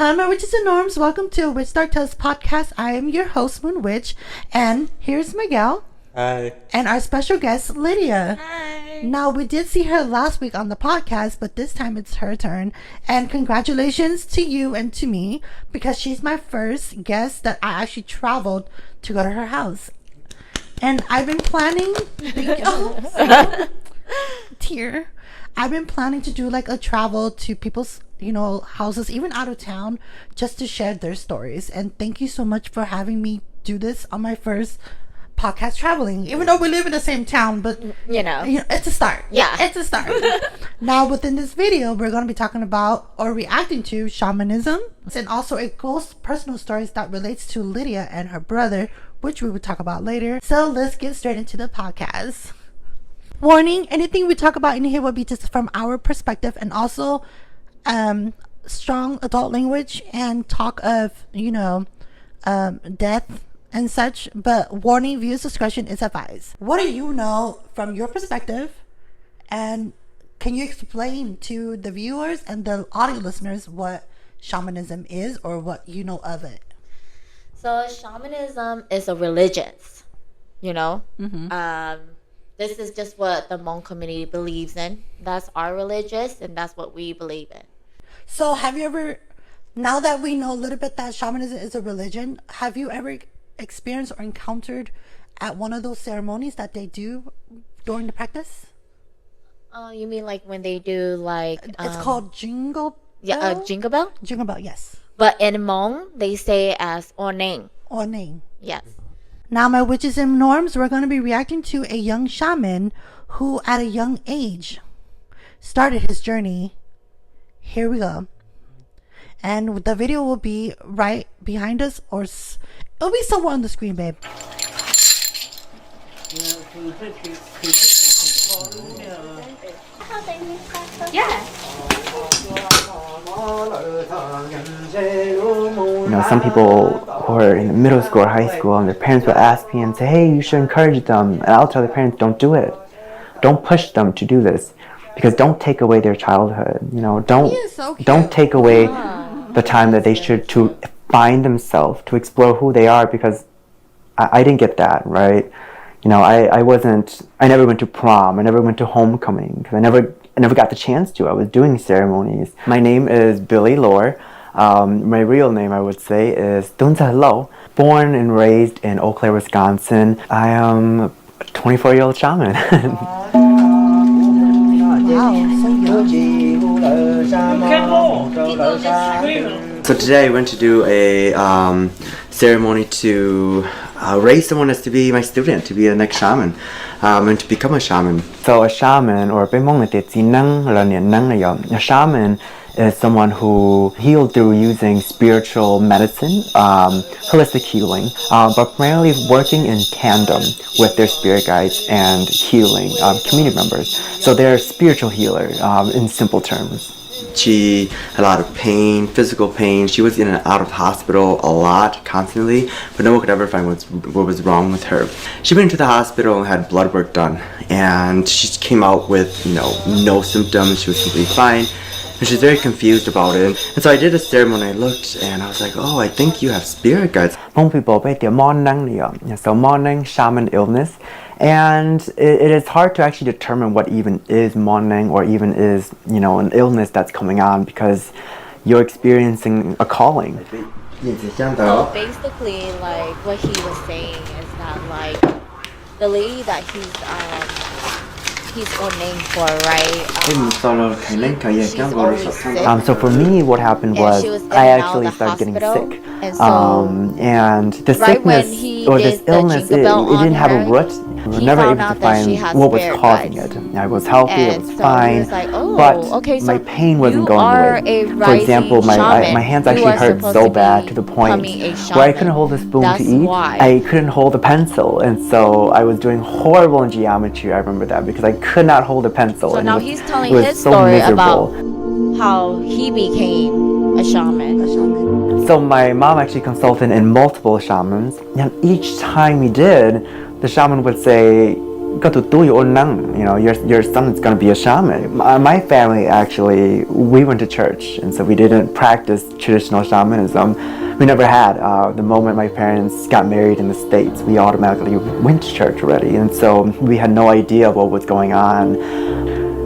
My witches and norms, welcome to a Witch Dark Tales podcast. I am your host, Moon Witch, and here's Miguel. Hi. And our special guest, Lidia. Hi. Now, we did see her last week on the podcast, but this time it's her turn. And congratulations to you and to me, because she's my first guest that I actually traveled to go to her house. And I've been planning... tear. I've been planning to do like a travel to people's, houses, even out of town, just to share their stories. And thank you so much for having me do this on my first podcast traveling, even though we live in the same town, but it's a start. Yeah, it's a start. Now, within this video, we're going to be talking about or reacting to shamanism, and also a ghost personal stories that relates to Lidia and her brother, which we will talk about later. So let's get straight into the podcast. Warning, anything we talk about in here will be just from our perspective, and also strong adult language and talk of death and such, but warning, views discretion is advised. What do you know from your perspective, and can you explain to the viewers and the audio listeners what shamanism is, or what you know of it? So shamanism is a religion, this is just what the Hmong community believes in. That's our religion, and that's what we believe in. So have you ever, now that we know a little bit that shamanism is a religion, have you ever experienced or encountered at one of those ceremonies that they do during the practice? You mean like when they do like... it's called jingle bell? Yeah, jingle bell? Jingle bell, yes. But in Hmong, they say it as Orneng. Orneng. Yes. Now, my witches and norms, we're going to be reacting to a young shaman who, at a young age, started his journey. Here we go. And the video will be right behind us, or it'll be somewhere on the screen, babe. Yeah. Some people who are in middle school or high school, and their parents will ask me and say, hey, you should encourage them. And I'll tell their parents, don't do it. Don't push them to do this, because don't take away their childhood. Don't take away the time that they should to find themselves, to explore who they are, because I didn't get that, right? I never went to prom. I never went to homecoming, because I never got the chance to. I was doing ceremonies. My name is Billy Lore. My real name, I would say, is Dunza Lo. Born and raised in Eau Claire, Wisconsin. I am a 24-year-old shaman. So today I went to do a ceremony to raise someone as to be my student, to be the next shaman, and to become a shaman. So a shaman, or a shaman is someone who healed through using spiritual medicine, holistic healing, but primarily working in tandem with their spirit guides and healing community members. So they're a spiritual healer in simple terms. She had a lot of pain, physical pain. She was in and out of hospital a lot, constantly, but no one could ever find what was wrong with her. She went into the hospital and had blood work done, and she came out with no symptoms. She was completely fine. And she's very confused about it. And so I did a ceremony, I looked, and I was like, oh, I think you have spirit guides. Hmong people say so morning shaman illness. And it is hard to actually determine what even is morning, or even is, an illness that's coming on, because you're experiencing a calling. So basically, like, what he was saying is that, like, the lady that he's ordained for, right? So for me, what happened was I actually started getting sick. And the sickness or this illness, it didn't have a root. We were never able to find what was causing it. I was healthy, it was fine, but my pain wasn't going away. For example, my hands actually hurt so bad to the point where I couldn't hold a spoon to eat. I couldn't hold a pencil, and so I was doing horrible in geometry. I remember that, because I could not hold a pencil. So now he's telling his story about how he became a shaman. So my mom actually consulted in multiple shamans, and each time we did, the shaman would say, your son is going to be a shaman. My family actually, we went to church, and so we didn't practice traditional shamanism. We never had. The moment my parents got married in the States, we automatically went to church already, and so we had no idea what was going on.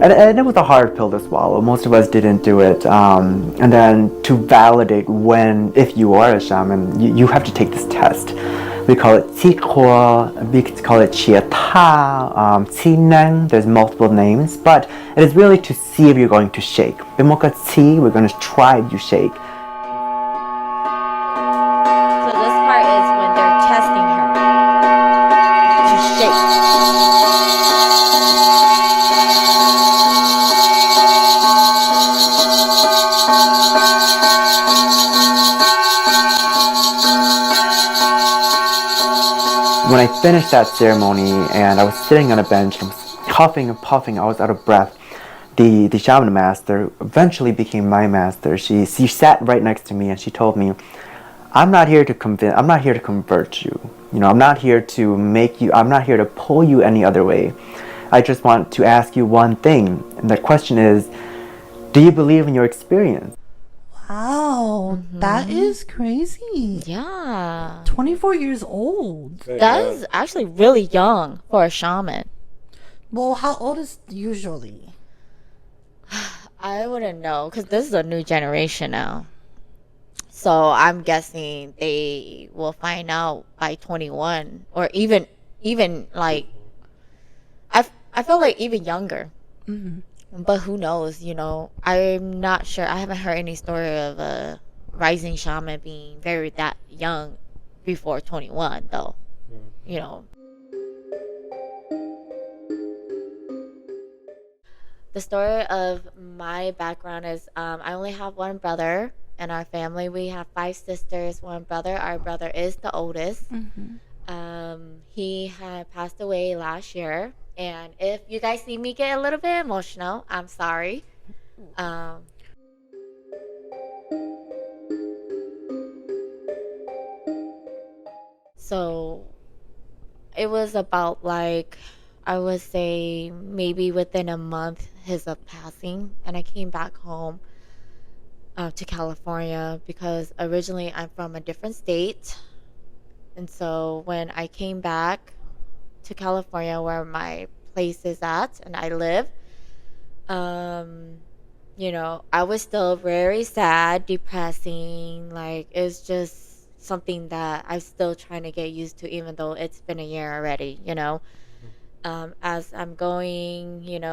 And it was a hard pill to swallow. Most of us didn't do it. And then to validate if you are a shaman, you have to take this test. We call it Qi, we call it Qie Ta, Qi Neng. There's multiple names, but it is really to see if you're going to shake. Bimoka Qi, we're going to try if you shake. So this part is when they're testing her to shake. When I finished that ceremony and I was sitting on a bench, I was huffing and puffing, I was out of breath. The shaman master eventually became my master. She sat right next to me and she told me, I'm not here to convert you. I'm not here to I'm not here to pull you any other way. I just want to ask you one thing. And the question is, do you believe in your experience? Wow, that is crazy. Yeah. 24 years old. That is actually really young for a shaman. Well, how old is usually? I wouldn't know because this is a new generation now. So I'm guessing they will find out by 21 or even like I feel like even younger. But who knows, I'm not sure. I haven't heard any story of a rising shaman being very that young before 21 though. The story of my background is I only have one brother. In our family, we have 5 sisters, one brother. Our brother is the oldest. He had passed away last year. And if you guys see me get a little bit emotional, I'm sorry. So it was about I would say maybe within a month his of passing. And I came back home to California because originally I'm from a different state. And so when I came back to California where my place is at and I live, I was still very sad, depressing. It's just something that I'm still trying to get used to, even though it's been a year already, as I'm going,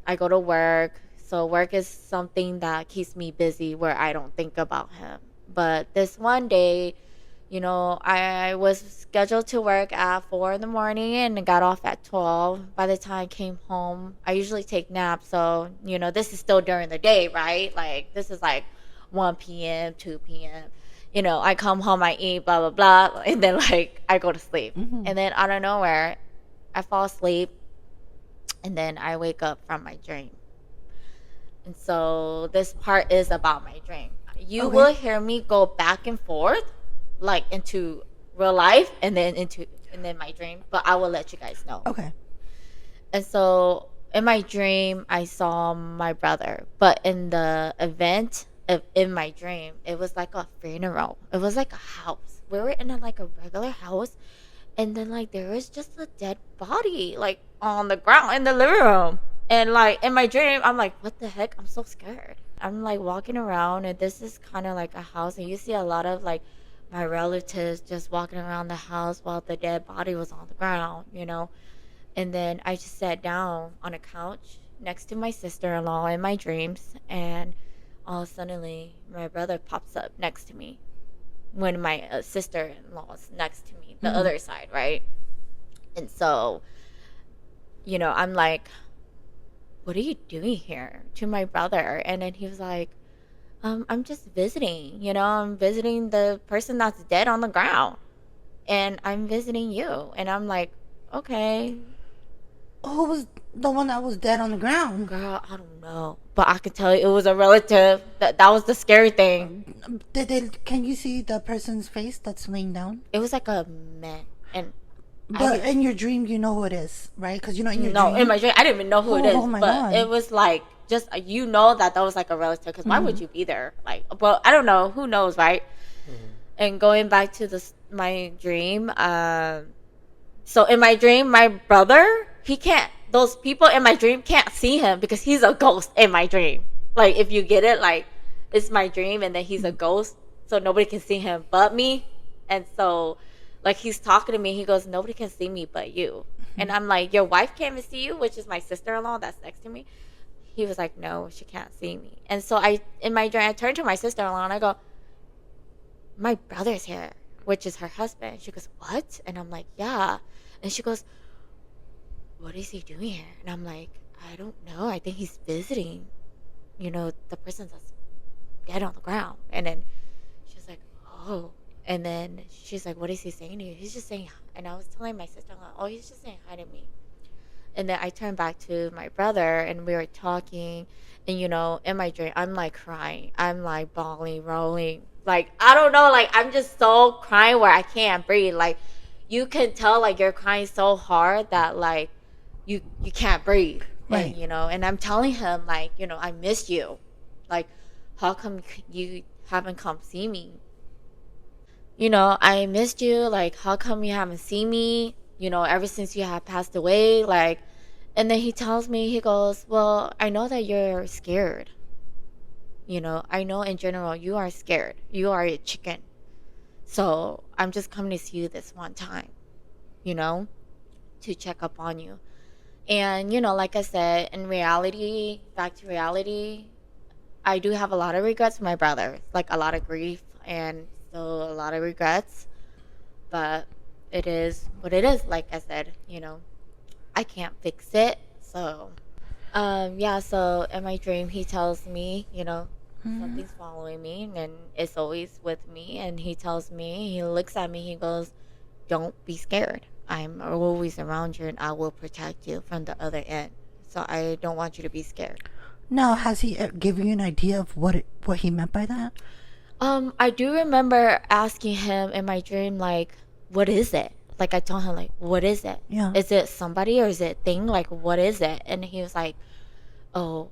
I go to work. So work is something that keeps me busy where I don't think about him. But this one day, I was scheduled to work at 4 in the morning and got off at 12. By the time I came home, I usually take naps. So, this is still during the day, right? This is 1 p.m., 2 p.m. I come home, I eat, blah, blah, blah. And then, I go to sleep. And then out of nowhere, I fall asleep. And then I wake up from my dream. And so this part is about my dream. You will hear me go back and forth, into real life and then my dream. But I will let you guys know. Okay. And so in my dream, I saw my brother. But in the event in my dream, it was like a funeral. It was like a house. We were in a regular house. And then there was just a dead body on the ground in the living room. And in my dream, I'm like, what the heck? I'm so scared. I'm walking around and this is kind of a house. And you see a lot of my relatives just walking around the house while the dead body was on the ground, And then I just sat down on a couch next to my sister-in-law in my dreams. And all suddenly my brother pops up next to me when my sister-in-law is next to me, the other side, right? And so, I'm like, what are you doing here, to my brother? And then he was like, I'm just visiting, I'm visiting the person that's dead on the ground. And I'm visiting you. And I'm like, okay. Who was the one that was dead on the ground? Girl, I don't know. But I could tell you it was a relative. That was the scary thing. Can you see the person's face that's laying down? It was like a man. And But in your dream, you know who it is, right? Because in your no, dream. in my dream, I didn't even know who it is. Oh my but God. it was like, just, that was like a relative. Because why would you be there? Like, well, I don't know. Who knows, right? And going back to my dream, so in my dream, my brother, those people in my dream can't see him because he's a ghost in my dream. Like, if you get it, like, it's my dream and then he's a ghost, so nobody can see him but me. And so, like, he's talking to me, he goes, nobody can see me but you. And I'm like, your wife can't even see you, which is my sister-in-law that's next to me. He was like, no, she can't see me. And so in my dream, I turned to my sister-in-law and I go, my brother's here, which is her husband. She goes, what? And I'm like, yeah. And she goes, what is he doing here? And I'm like, I don't know. I think he's visiting, the person that's dead on the ground. And then she's like, oh. And then she's like, what is he saying to you? He's just saying, and I was telling my sister-in-law, oh, he's just saying hi to me. And then I turned back to my brother and we were talking. And, in my dream, I'm like crying. I'm like bawling, rolling. Like, I don't know. Like, I'm just so crying where I can't breathe. Like, you can tell, like, you're crying so hard that, like, you can't breathe. Right. And, and I'm telling him, like, I miss you. Like, how come you haven't come see me? I missed you. Like, how come you haven't seen me? Ever since you have passed away. Like, and then he tells me, he goes, well, I know that you're scared. I know in general you are scared. You are a chicken. So I'm just coming to see you this one time, to check up on you. And, like I said, in reality, back to reality, I do have a lot of regrets for my brother. Like, a lot of grief and still a lot of regrets. But it is what it is. Like I said, I can't fix it. So, so in my dream, he tells me, something's following me and it's always with me. And he tells me, he looks at me, he goes, don't be scared. I'm always around you and I will protect you from the other end. So I don't want you to be scared. Now, has he given you an idea of what he meant by that? I do remember asking him in my dream, like, what is it? Like, I told him, like, what is it? Yeah. Is it somebody or is it a thing? Like, what is it? And he was like, oh,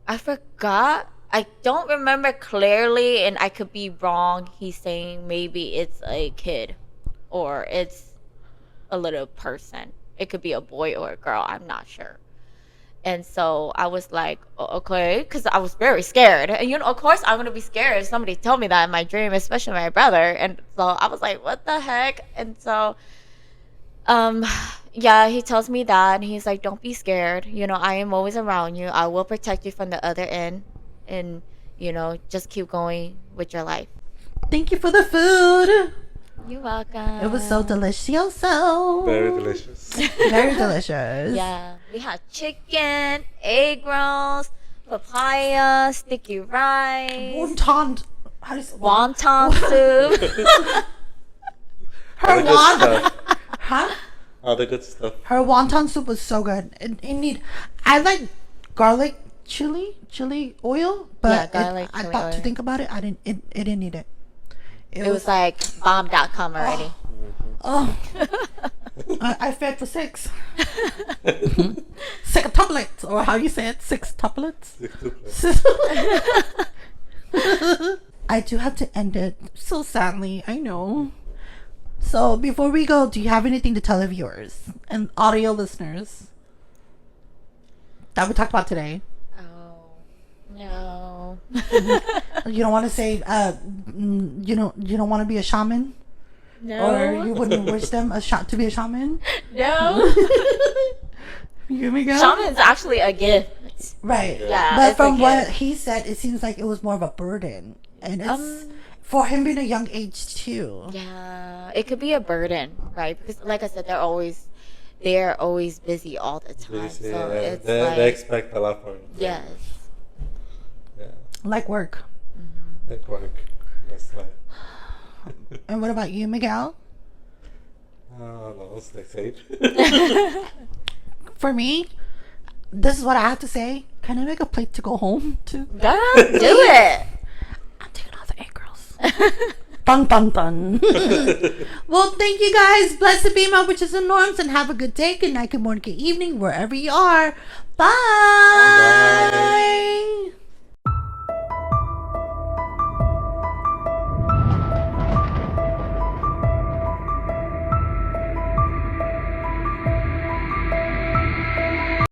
I forgot. I don't remember clearly, and I could be wrong. He's saying maybe it's a kid or it's a little person. It could be a boy or a girl. I'm not sure. And so I was like, okay, because I was very scared. And, of course, I'm going to be scared if somebody told me that in my dream, especially my brother. And so I was like, what the heck? And so, he tells me that. And he's like, don't be scared. I am always around you. I will protect you from the other end. And, just keep going with your life. Thank you for the food. You're welcome. It was so delicioso. Very delicious. Very delicious. Yeah. We had chicken, egg rolls, papaya, sticky rice. Wonton. How do you say Wonton soup. Her All the good wonton. stuff. Huh? All the good stuff. Her wonton soup was so good. I like garlic chili oil, but garlic I chili thought to oil. think about it, it didn't need it. It was like bomb.com already. Oh, I fed for 6. 6 tuplets, or how you say it, 6 tuplets. I do have to end it so sadly, I know. So before we go, do you have anything to tell the viewers and audio listeners that we talked about today? Oh, no. You don't want to say, you don't want to be a shaman, No. or you wouldn't wish them to be a shaman. No. You me go. Shaman is actually a gift. Right. Yeah, But it's from a what gift. he said, it seems like it was more of a burden, and it's for him being a young age too. Yeah, it could be a burden, right? Because, like I said, they're always busy all the time. They, So it's they, like, they expect a lot from you. yes. Yeah. Like work. At work. That's like, And what about you, Miguel? no, stay safe. For me, this is what I have to say. Can I make a plate to go home to? Girl, do it. I'm taking all the egg girls. Dun dun dun. Well, thank you guys. Blessed be my witches and norms, and have a good day, good night, good morning, good evening, wherever you are. Bye. Bye.